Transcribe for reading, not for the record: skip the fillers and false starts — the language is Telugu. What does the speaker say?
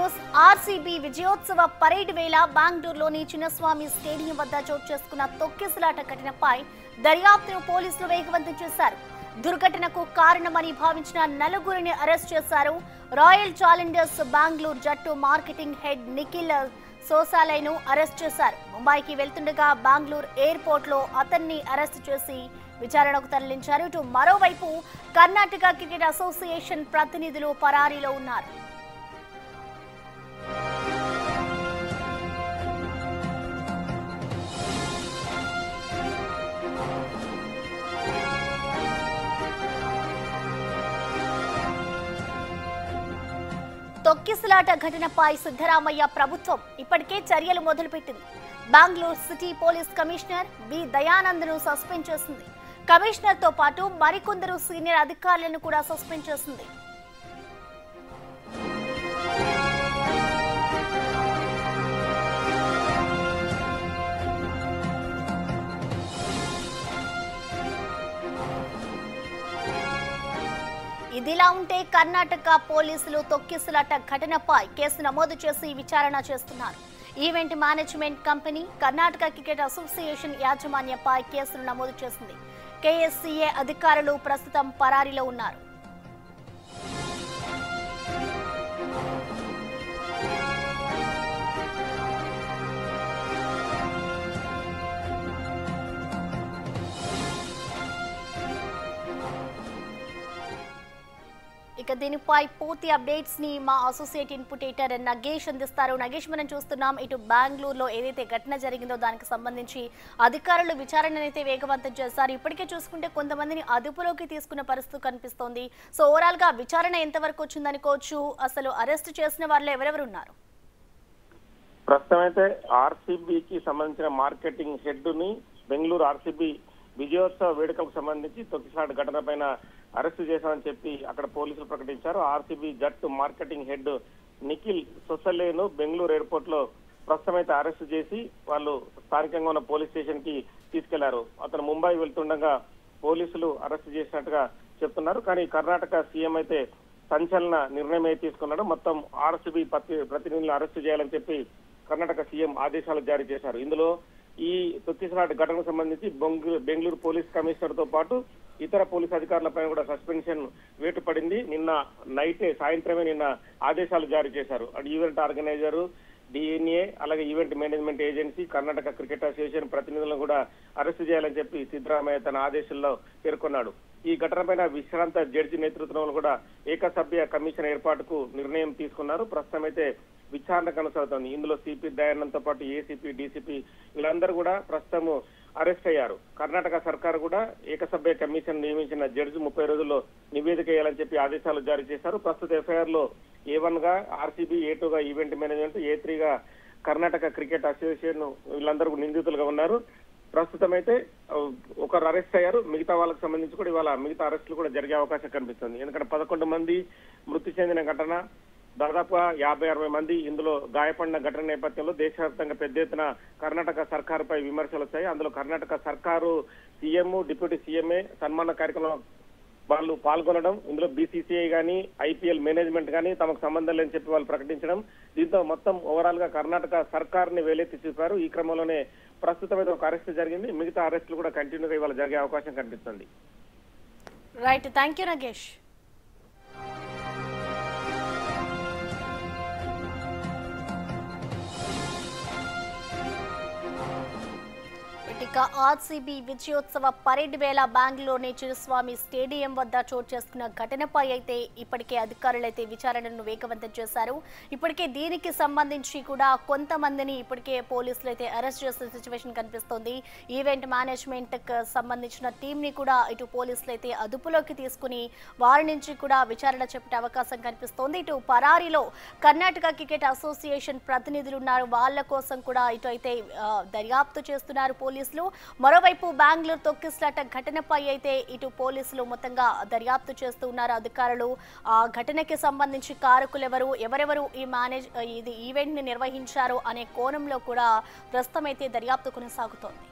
న్యూస్ ఆర్సీబీ విజయోత్సవ పరేడ్ వేళ బెంగళూరులోని చిన్నస్వామి స్టేడియం వద్ద చోటు చేసుకున్న తొక్కిసలాట ఘటనపై దర్యాప్తును పోలీసులు వేగవంతం చేశారు. దుర్ఘటనకు కారణమని భావించిన నలుగురిని అరెస్ట్ చేశారు. రాయల్ ఛాలెంజర్స్ బెంగళూరు జట్టు మార్కెటింగ్ హెడ్ నిఖిల్ సోసాలైను అరెస్ట్ చేశారు. ముంబైకి వెళ్తుండగా బెంగళూరు ఎయిర్పోర్ట్ లో అతన్ని అరెస్ట్ చేసి విచారణకు తరలించారు. ఇటు మరోవైపు కర్ణాటక క్రికెట్ అసోసియేషన్ ప్రతినిధులు పరారీలో ఉన్నారు. తొక్కిసలాట ఘటనపై సిద్ధరామయ్య ప్రభుత్వం ఇప్పటికే చర్యలు మొదలుపెట్టింది. Bengaluru city police commissioner B దయానంద్ను సస్పెండ్ చేసింది. కమిషనర్ తో పాటు మరికొందరు సీనియర్ అధికారులను కూడా సస్పెండ్ చేసింది. ఇదిలా ఉంటే కర్ణాటక పోలీసులు తొక్కిసలాట ఘటనపై కేసు నమోదు చేసి విచారణ చేస్తున్నారు. Event management company Karnataka cricket association యాజమాన్యంపై కేసులు నమోదు చేసింది. కేఎస్సీఏ అధికారులు ప్రస్తుతం పరారీలో ఉన్నారు. ఇక దీనిపై పూర్తి అప్డేట్స్ ని మా అసోసియేట్ ఇన్పుట్ ఎడిటర్ నగేష్ అందిస్తారు. నగేష్, మనం చూస్తున్నాం ఇటు బెంగళూరులో ఏదైతే ఘటన జరిగిందో దానికి సంబంధించి అధికారులు విచారణనైతే వేగవంతం చేశారు. ఇప్పటికే చూసుకుంటే కొంతమందిని అదుపులోకి తీసుకున్న పరిస్థితి కనిపిస్తోంది. సో ఓవరాల్ గా విచారణ ఎంతవరకు వచ్చిందనుకోవచ్చు? అసలు అరెస్ట్ చేసిన వాళ్ళు ఎవరెవరు ఉన్నారు? ప్రస్తుతం అయితే ఆర్సీబీకి సంబంధించిన మార్కెటింగ్ హెడ్ ని బెంగళూరు ఆర్సీబీ విజయోత్సవ వేడుకలకు సంబంధించి తొక్కిసలాట ఘటన పైన అరెస్ట్ చేశామని చెప్పి అక్కడ పోలీసులు ప్రకటించారు. ఆర్సీబీ జట్టు మార్కెటింగ్ హెడ్ నిఖిల్ సొసలేను బెంగళూరు ఎయిర్పోర్ట్ లో ప్రస్తుతం అయితే అరెస్ట్ చేసి వాళ్ళు స్థానికంగా ఉన్న పోలీస్ స్టేషన్ కి తీసుకెళ్లారు. అతను ముంబై వెళ్తుండగా పోలీసులు అరెస్ట్ చేసినట్టుగా చెప్తున్నారు. కానీ కర్ణాటక సీఎం అయితే సంచలన నిర్ణయం అయితే తీసుకున్నాడు. మొత్తం ఆర్సీబీ ప్రతినిధులను అరెస్ట్ చేయాలని చెప్పి కర్ణాటక సీఎం ఆదేశాలు జారీ చేశారు. ఇందులో ఈ తొక్కిసలాట ఘటనకు సంబంధించి బెంగళూరు పోలీస్ కమిషనర్ తో పాటు ఇతర పోలీస్ అధికారులపై కూడా సస్పెన్షన్ వేటు పడింది. నిన్న సాయంత్రమే నిన్న ఆదేశాలు జారీ చేశారు. ఈవెంట్ ఆర్గనైజర్, డిఎన్ఏ, అలాగే event management agency, Karnataka cricket association ప్రతినిధులను కూడా అరెస్ట్ చేయాలని చెప్పి సిద్ధరామయ్య తన ఆదేశాల్లో పేర్కొన్నాడు. ఈ ఘటనపైన విశ్రాంత జడ్జి నేతృత్వంలో కూడా ఏకసభ్య కమిషన్ ఏర్పాటుకు నిర్ణయం తీసుకున్నారు. ప్రస్తుతం అయితే విచారణ కొనసాగుతోంది. ఇందులో సిపి దయానంద్ తో పాటు ఏసీపీ, డీసీపీ వీళ్ళందరూ కూడా ప్రస్తుతం అరెస్ట్ అయ్యారు. కర్ణాటక సర్కార్ కూడా ఏకసభ్య కమిషన్ నియమించిన జడ్జి 30 రోజుల్లో నివేదిక వేయాలని చెప్పి ఆదేశాలు జారీ చేశారు. ప్రస్తుత ఎఫ్ఐఆర్ లో A1 గా ఆర్సీబీ, A2 గా ఈవెంట్ మేనేజ్మెంట్, A3 గా కర్ణాటక క్రికెట్ అసోసియేషన్ వీళ్ళందరూ నిందితులుగా ఉన్నారు. ప్రస్తుతం అయితే ఒకరు అరెస్ట్ అయ్యారు. మిగతా వాళ్ళకి సంబంధించి కూడా ఇవాళ మిగతా అరెస్టులు కూడా జరిగే అవకాశం కనిపిస్తుంది. ఎందుకంటే 11 మంది మృతి చెందిన ఘటన, దాదాపుగా 50-60 మంది ఇందులో గాయపడిన ఘటన నేపథ్యంలో దేశవ్యాప్తంగా పెద్ద ఎత్తున కర్ణాటక సర్కారుపై విమర్శలు వచ్చాయి. అందులో కర్ణాటక సర్కారు సీఎం, డిప్యూటీ సీఎంఏ సన్మాన కార్యక్రమం వాళ్ళు పాల్గొనడం, ఇందులో బీసీసీఐ గానీ ఐపీఎల్ మేనేజ్మెంట్ గానీ తమకు సంబంధం లేని చెప్పి వాళ్ళు ప్రకటించడం, దీంతో మొత్తం ఓవరాల్ గా కర్ణాటక సర్కారుని వేలెత్తి చూపారు. ఈ క్రమంలోనే ప్రస్తుతం అయితే ఒక అరెస్ట్ జరిగింది. మిగతా అరెస్టులు కూడా కంటిన్యూగా ఇవాళ జరిగే అవకాశం కనిపిస్తుంది. Right, thank you Nagesh. ఇక ఆర్సీబీ విజయోత్సవ పరేడ్ వేళ బెంగళూరుని చిన్నస్వామి స్టేడియం వద్ద చోటు చేసుకున్న ఘటనపై అయితే ఇప్పటికే అధికారులు అయితే విచారణను వేగవంతం చేశారు. ఇప్పటికే దీనికి సంబంధించి కూడా కొంతమందిని ఇప్పటికే పోలీసులు అయితే అరెస్ట్ చేసిన సిచ్యువేషన్ కనిపిస్తోంది. ఈవెంట్ మేనేజ్మెంట్ సంబంధించిన టీం ని కూడా ఇటు పోలీసులు అయితే అదుపులోకి తీసుకుని వారి నుంచి కూడా విచారణ చేపట్టే అవకాశం కనిపిస్తోంది. ఇటు పరారీలో కర్ణాటక క్రికెట్ అసోసియేషన్ ప్రతినిధులు ఉన్నారు. వాళ్ళ కోసం కూడా ఇటు అయితే దర్యాప్తు చేస్తున్నారు పోలీసులు. మరోవైపు బెంగళూరు తొక్కిసలాట ఘటనపై అయితే ఇటు పోలీసులు మొత్తంగా దర్యాప్తు చేస్తూ ఉన్నారు అధికారులు. ఆ ఘటనకి సంబంధించి కారకులు ఎవరెవరు ఈ ఈవెంట్ ని నిర్వహించారు అనే కోణంలో కూడా ప్రస్తుతం అయితే దర్యాప్తు కొనసాగుతోంది.